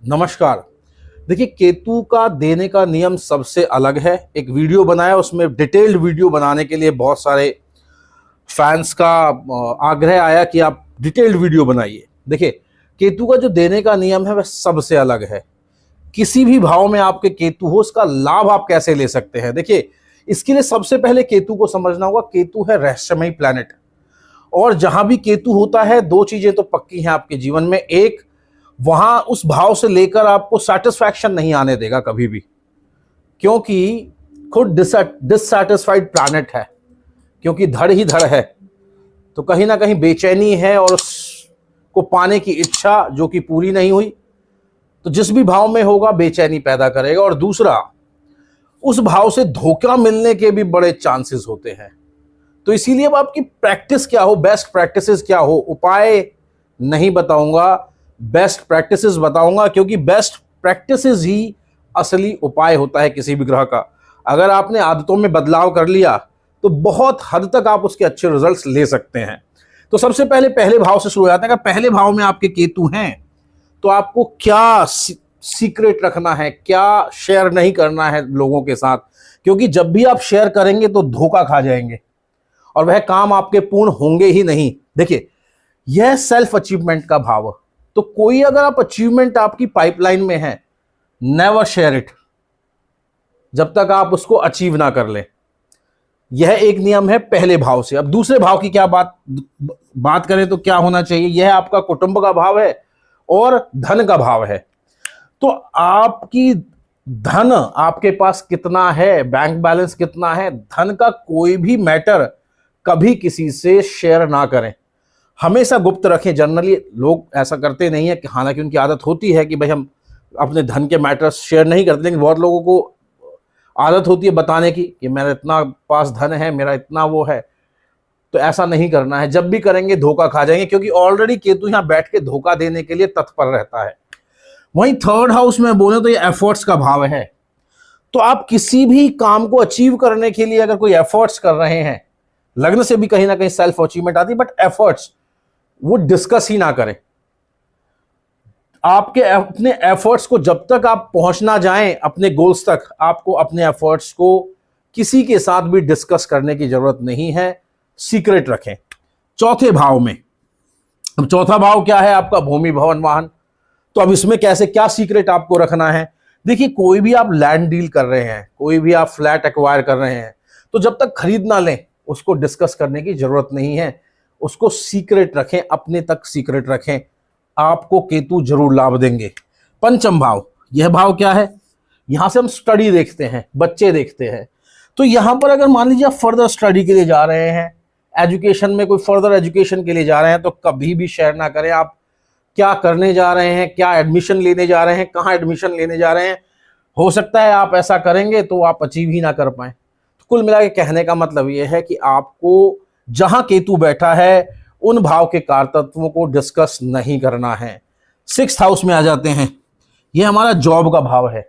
नमस्कार। देखिए, केतु का देने का नियम सबसे अलग है। एक वीडियो बनाया, उसमें डिटेल्ड वीडियो बनाने के लिए बहुत सारे फैंस का आग्रह आया कि आप डिटेल्ड वीडियो बनाइए। देखिए, केतु का जो देने का नियम है वह सबसे अलग है। किसी भी भाव में आपके केतु हो, उसका लाभ आप कैसे ले सकते हैं। देखिए, इसके लिए सबसे पहले केतु को समझना होगा। केतु है रहस्यमयी प्लैनेट, और जहां भी केतु होता है दो चीजें तो पक्की हैं आपके जीवन में। एक, वहां उस भाव से लेकर आपको सेटिस्फैक्शन नहीं आने देगा कभी भी, क्योंकि खुद डिससेटिस्फाइड प्लैनेट है, क्योंकि धड़ ही धड़ है, तो कहीं ना कहीं बेचैनी है और उसको पाने की इच्छा जो कि पूरी नहीं हुई, तो जिस भी भाव में होगा बेचैनी पैदा करेगा। और दूसरा, उस भाव से धोखा मिलने के भी बड़े चांसेस होते हैं। तो इसीलिए अब आपकी प्रैक्टिस क्या हो, बेस्ट प्रैक्टिसेस क्या हो, उपाय नहीं बताऊंगा, बेस्ट प्रैक्टिसेस बताऊंगा, क्योंकि बेस्ट प्रैक्टिसेस ही असली उपाय होता है किसी भी ग्रह का। अगर आपने आदतों में बदलाव कर लिया तो बहुत हद तक आप उसके अच्छे रिजल्ट्स ले सकते हैं। तो सबसे पहले पहले भाव से शुरू हो जाते हैं। अगर पहले भाव में आपके केतु हैं तो आपको क्या सीक्रेट रखना है, क्या शेयर नहीं करना है लोगों के साथ, क्योंकि जब भी आप शेयर करेंगे तो धोखा खा जाएंगे और वह काम आपके पूर्ण होंगे ही नहीं। देखिए, यह सेल्फ अचीवमेंट का भाव। तो कोई अगर आप अचीवमेंट आपकी पाइपलाइन में है, नेवर शेयर इट जब तक आप उसको अचीव ना कर लें। यह एक नियम है पहले भाव से। अब दूसरे भाव की क्या बात करें तो क्या होना चाहिए। यह आपका कुटुंब का भाव है और धन का भाव है। तो आपकी धन आपके पास कितना है, बैंक बैलेंस कितना है, धन का कोई भी मैटर कभी किसी से शेयर ना करें, हमेशा गुप्त रखें। जनरली लोग ऐसा करते नहीं है, कि हालांकि उनकी आदत होती है कि भाई हम अपने धन के मैटर्स शेयर नहीं करते, लेकिन बहुत लोगों को आदत होती है बताने की कि मेरा इतना पास धन है, मेरा इतना वो है। तो ऐसा नहीं करना है। जब भी करेंगे धोखा खा जाएंगे, क्योंकि ऑलरेडी केतु यहां बैठ के धोखा देने के लिए तत्पर रहता है। वहीं थर्ड हाउस में बोले तो ये एफर्ट्स का भाव है। तो आप किसी भी काम को अचीव करने के लिए अगर कोई एफर्ट्स कर रहे हैं, लग्न से भी कहीं ना कहीं सेल्फ अचीवमेंट आती है, बट एफर्ट्स वो डिस्कस ही ना करें। आपके अपने एफर्ट्स को जब तक आप पहुंचना जाएं अपने गोल्स तक, आपको अपने एफर्ट्स को किसी के साथ भी डिस्कस करने की जरूरत नहीं है, सीक्रेट रखें। चौथे भाव में, अब चौथा भाव क्या है आपका, भूमि भवन वाहन। तो अब इसमें कैसे क्या सीक्रेट आपको रखना है। देखिए, कोई भी आप लैंड डील कर रहे हैं, कोई भी आप फ्लैट एक्वायर कर रहे हैं, तो जब तक खरीद ना लें उसको डिस्कस करने की जरूरत नहीं है। उसको सीक्रेट रखें, अपने तक सीक्रेट रखें। आपको केतु जरूर लाभ देंगे। पंचम भाव, यह भाव क्या है, यहां से हम स्टडी देखते हैं, बच्चे देखते हैं। तो यहां पर अगर मान लीजिए आप फर्दर स्टडी के लिए जा रहे हैं, एजुकेशन में कोई फर्दर एजुकेशन के लिए जा रहे हैं, तो कभी भी शेयर ना करें आप क्या करने जा रहे हैं, क्या एडमिशन लेने जा रहे हैं, कहाँ एडमिशन लेने जा रहे हैं। हो सकता है आप ऐसा करेंगे तो आप अचीव ही ना कर पाए। तो कुल मिला के कहने का मतलब यह है कि आपको जहां केतु बैठा है उन भाव के कारतत्वों को डिस्कस नहीं करना है। सिक्स्थ हाउस में आ जाते हैं। यह हमारा जॉब का भाव है।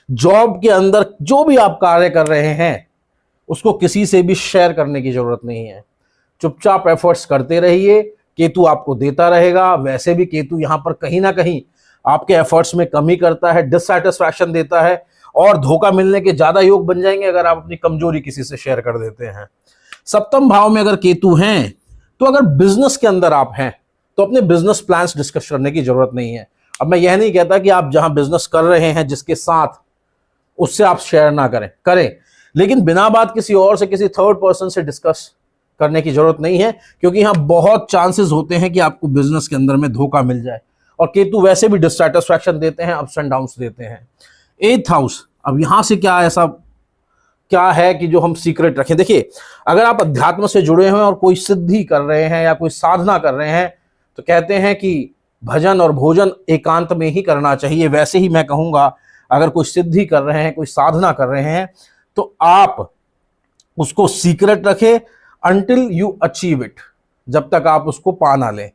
जॉब के अंदर जो भी आप कार्य कर रहे हैं उसको किसी से भी शेयर करने की जरूरत नहीं है। चुपचाप एफर्ट्स करते रहिए, केतु आपको देता रहेगा। वैसे भी केतु यहां पर कहीं ना कहीं आपके एफर्ट्स में कमी करता है, डिससैटिस्फैक्शन देता है, और धोखा मिलने के ज्यादा योग बन जाएंगे अगर आप अपनी कमजोरी किसी से शेयर कर देते हैं। सप्तम भाव में अगर केतु हैं, तो अगर बिजनेस के अंदर आप हैं तो अपने बिजनेस प्लान्स डिस्कस करने की जरूरत नहीं है। अब मैं यह नहीं कहता कि आप जहां बिजनेस कर रहे हैं जिसके साथ, उससे आप शेयर ना करें, लेकिन बिना बात किसी और से, किसी थर्ड पर्सन से डिस्कस करने की जरूरत नहीं है, क्योंकि यहां बहुत चांसेस होते हैं कि आपको बिजनेस के अंदर में धोखा मिल जाए। और केतु वैसे भी डिससैटिस्फैक्शन देते हैं, अप्स एंड डाउन्स देते हैं। एथ हाउस, अब यहां से क्या ऐसा क्या है कि जो हम सीक्रेट रखें। देखिए, अगर आप अध्यात्म से जुड़े हैं और कोई सिद्धि कर रहे हैं या कोई साधना कर रहे हैं, तो कहते हैं कि भजन और भोजन एकांत में ही करना चाहिए। वैसे ही मैं कहूंगा, अगर कोई सिद्धि कर रहे हैं, कोई साधना कर रहे हैं, तो आप उसको सीक्रेट रखें अंटिल यू अचीव इट, जब तक आप उसको पा ना लें।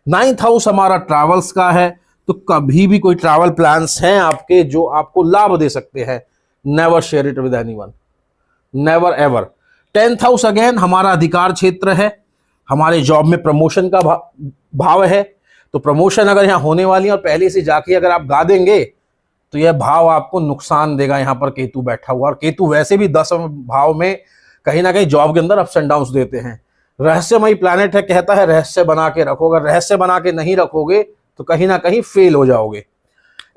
नाइन्थ हाउस हमारा ट्रैवल्स का है। तो कभी भी कोई ट्रैवल प्लान्स हैं आपके जो आपको लाभ दे सकते हैं, never share it with anyone, never ever. Tenth house again हमारा अधिकार क्षेत्र है, हमारे जॉब में प्रमोशन का भाव है। तो प्रमोशन अगर यहाँ होने वाली है और पहले से जाके अगर आप गा देंगे तो यह भाव आपको नुकसान देगा। यहाँ पर केतु बैठा हुआ, और केतु वैसे भी 10वें भाव में कहीं ना कहीं जॉब के अंदर अप्स एंड डाउन्स देते हैं। रहस्यमयी प्लैनेट है, कहता है रहस्य बना के रखो, अगर रहस्य बना के नहीं रखोगे तो कहीं ना कहीं फेल हो जाओगे।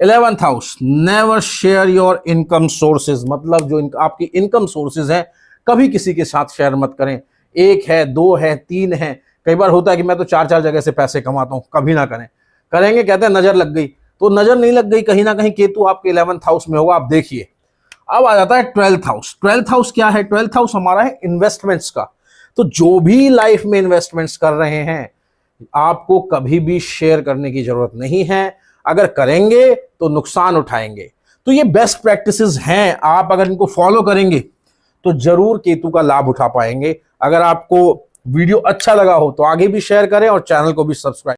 11th house, never share your income sources, मतलब जो आपकी इनकम सोर्सेज हैं कभी किसी के साथ शेयर मत करें। 1 है, 2 है, 3 है, कई बार होता है कि मैं तो 4 जगह से पैसे कमाता हूं, कभी ना करें। करेंगे कहते हैं नजर लग गई, तो नजर नहीं लग गई, कहीं ना कहीं केतु आपके 11th हाउस में होगा, आप देखिए। अब आ जाता है 12th हाउस। 12th हाउस क्या है? 12th हाउस हमारा है इन्वेस्टमेंट्स का। तो जो भी लाइफ में इन्वेस्टमेंट्स कर रहे हैं आपको कभी भी शेयर करने की जरूरत नहीं है, अगर करेंगे तो नुकसान उठाएंगे। तो ये बेस्ट प्रैक्टिसेस हैं, आप अगर इनको फॉलो करेंगे तो जरूर केतु का लाभ उठा पाएंगे। अगर आपको वीडियो अच्छा लगा हो तो आगे भी शेयर करें और चैनल को भी सब्सक्राइब